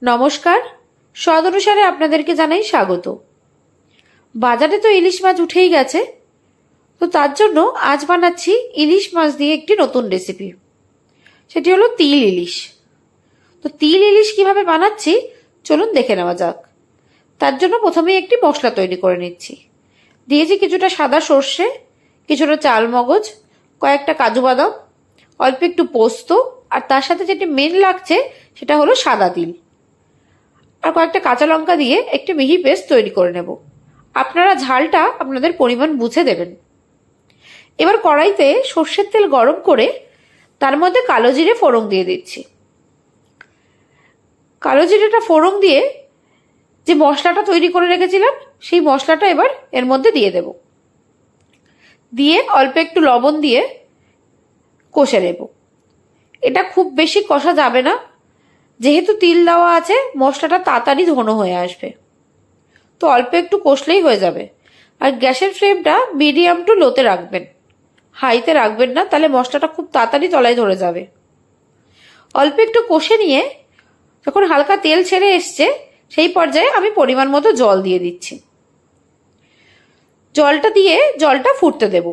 নমস্কার, স্বাদ অনুসারে আপনাদেরকে জানাই স্বাগত। বাজারে তো ইলিশ মাছ উঠেই গেছে, তো তার জন্য আজ বানাচ্ছি ইলিশ মাছ দিয়ে একটি নতুন রেসিপি। সেটি হলো তিল ইলিশ। তো তিল ইলিশ কিভাবে বানাচ্ছি চলুন দেখে নেওয়া যাক। তার জন্য প্রথমেই একটি মশলা তৈরি করে নিচ্ছি। দিয়েছি কিছুটা সাদা সর্ষে, কিছুটা চাল মগজ, কয়েকটা কাজু বাদাম, অল্প একটু পোস্ত, আর তার সাথে যেটি মেন লাগছে সেটা হলো সাদা তিল, আর কয়েকটা কাঁচা লঙ্কা দিয়ে একটি মিহি পেস্ট তৈরি করে নেব। আপনারা ঝালটা আপনাদের পরিমাণ বুঝে দেবেন। এবার কড়াইতে সর্ষের তেল গরম করে তার মধ্যে কালো জিরে ফোড়ন দিয়ে দিচ্ছি। কালো জিরেটা ফোড়ন দিয়ে যে মশলাটা তৈরি করে রেখেছিলাম সেই মশলাটা এবার এর মধ্যে দিয়ে দেব। দিয়ে অল্প একটু লবণ দিয়ে কষে নেব। এটা খুব বেশি কষা যাবে না, যেহেতু তিল দেওয়া আছে মশলাটা তাড়াতাড়ি ঘন হয়ে আসবে, তো অল্প একটু কষলেই হয়ে যাবে। আর গ্যাসের ফ্লেমটা মিডিয়াম টু লোতে রাখবেন, হাইতে রাখবেন না, তাহলে মশলাটা খুব তাড়াতাড়ি তলায় ধরে যাবে। অল্প একটু কষে নিয়ে যখন হালকা তেল ছেড়ে এসছে সেই পর্যায়ে আমি পরিমাণ মতো জল দিয়ে দিচ্ছি। জলটা ফুটতে দেব।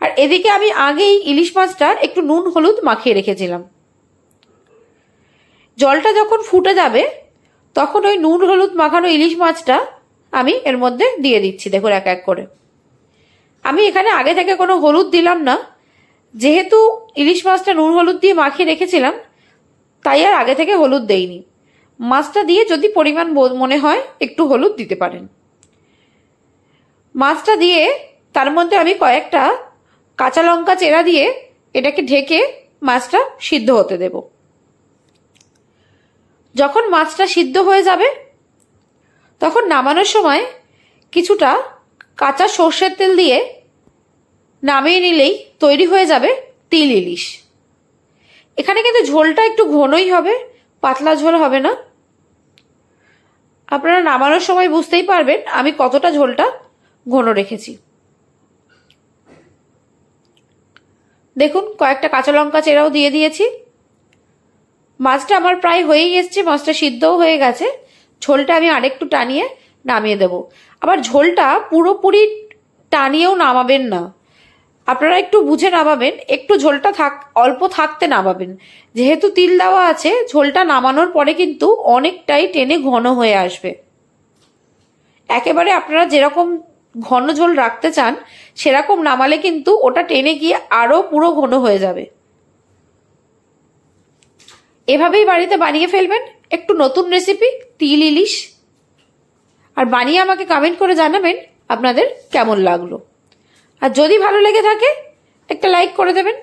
আর এদিকে আমি আগেই ইলিশ মাছটা একটু নুন হলুদ মাখিয়ে রেখেছিলাম। জলটা যখন ফুটে যাবে তখন ওই নুন হলুদ মাখানো ইলিশ মাছটা আমি এর মধ্যে দিয়ে দিচ্ছি। দেখুন এক এক করে। আমি এখানে আগে থেকে কোনো হলুদ দিলাম না, যেহেতু ইলিশ মাছটা নুন হলুদ দিয়ে মাখিয়ে রেখেছিলাম তাই আর আগে থেকে হলুদ দেইনি। মাছটা দিয়ে যদি পরিমাণ মনে হয় একটু হলুদ দিতে পারেন। মাছটা দিয়ে তার মধ্যে আমি কয়েকটা কাঁচা লঙ্কা চেরা দিয়ে এটাকে ঢেকে মাছটা সিদ্ধ হতে দেব। যখন মাছটা সিদ্ধ হয়ে যাবে তখন নামানোর সময় কিছুটা কাঁচা সর্ষের তেল দিয়ে নামিয়ে নিলেই তৈরি হয়ে যাবে তিল ইলিশ। এখানে কিন্তু ঝোলটা একটু ঘনই হবে, পাতলা ঝোল হবে না। আপনারা নামানোর সময় বুঝতেই পারবেন আমি কতটা ঝোলটা ঘন রেখেছি। দেখুন কয়েকটা কাঁচা লঙ্কা চেরাও দিয়ে দিয়েছি। মাছটা আমার প্রায় হয়েই এসছে, মাছটা সিদ্ধও হয়ে গেছে। ঝোলটা আমি আরেকটু টানিয়ে নামিয়ে দেব। আবার ঝোলটা পুরোপুরি টানিয়েও নামাবেন না, আপনারা একটু বুঝে নামাবেন। একটু ঝোলটা অল্প থাকতে নামাবেন, যেহেতু তিল দেওয়া আছে ঝোলটা নামানোর পরে কিন্তু অনেকটাই টেনে ঘন হয়ে আসবে। একেবারে আপনারা যেরকম ঘন ঝোল রাখতে চান সেরকম নামালে কিন্তু ওটা টেনে গিয়ে আরো পুরো ঘন হয়ে যাবে। এভাবেই বাড়িতে বানিয়ে ফেলবেন একটু নতুন রেসিপি তিল ইলিশ, আর বানিয়ে আমাকে কমেন্ট করে জানাবেন আপনাদের কেমন লাগলো। আর যদি ভালো লেগে থাকে একটা লাইক করে দেবেন,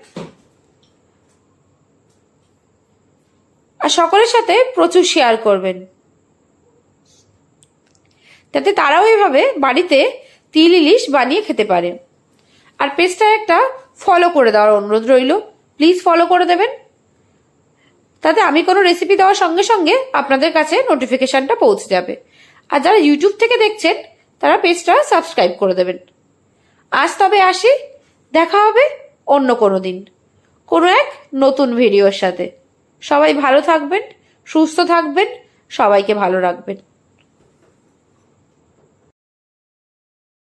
আর সকলের সাথে প্রচুর শেয়ার করবেন, যাতে তারাও এভাবে বাড়িতে তিল ইলিশ বানিয়ে খেতে পারে। আর পেজটা একটা ফলো করে দেওয়ার অনুরোধ রইল, প্লিজ ফলো করে দেবেন, তাতে আমি কোনো রেসিপি দেওয়ার সঙ্গে সঙ্গে আপনাদের কাছে নোটিফিকেশনটা পৌঁছে যাবে। আর যারা ইউটিউব থেকে দেখছেন তারা পেজটা সাবস্ক্রাইব করে দেবেন। আজ তবে আসি, দেখা হবে অন্য কোনো দিন কোনো এক নতুন ভিডিওর সাথে। সবাই ভালো থাকবেন, সুস্থ থাকবেন, সবাইকে ভালো রাখবেন।